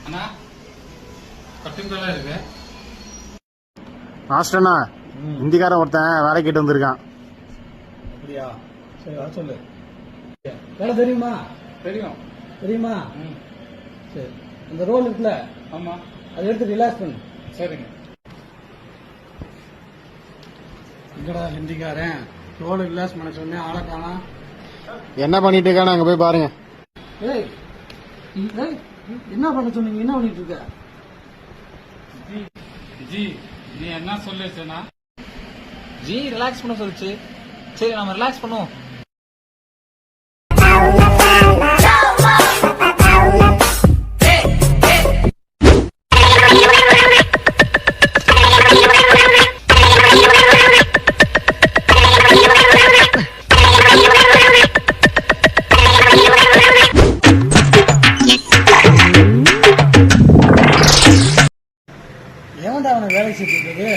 அண்ணா கட்டுங்கெல்லாம் இருக்கு. மாஸ்டர்ண்ணா இந்திக்காரன் ஒருத்தன் வேலை கேட்டு வந்திருக்கான். அப்படியா? சரி வர சொல்லு. வேலை தெரியுமா? தெரியும். தெரியுமா? சரி, இந்த ரோல் இருக்குல்ல, ஆமா, அதை எடுத்து ரிலாக்ஸ் பண்ணு. சரிங்க. இங்கடா ஹிந்திக்காரன், ரோல் ரிலாக்ஸ் பண்ண சொன்னேன், ஆளை காணா. என்ன பண்ணிட்டு இருக்கான்னு அங்க போய் பாருங்க. ஏய், ஏய், என்ன பண்ண சொன்னீங்க? என்ன பண்ணிட்டு இருக்க? ஜி நீ என்ன சொல்லிச்சுன்னா ஜி ரிலாக்ஸ் பண்ண சொல்லுச்சு. சரி நம்ம ரிலாக்ஸ் பண்ணுவோம். ஏன்டா அவனை வேலை செஞ்சுருக்குது?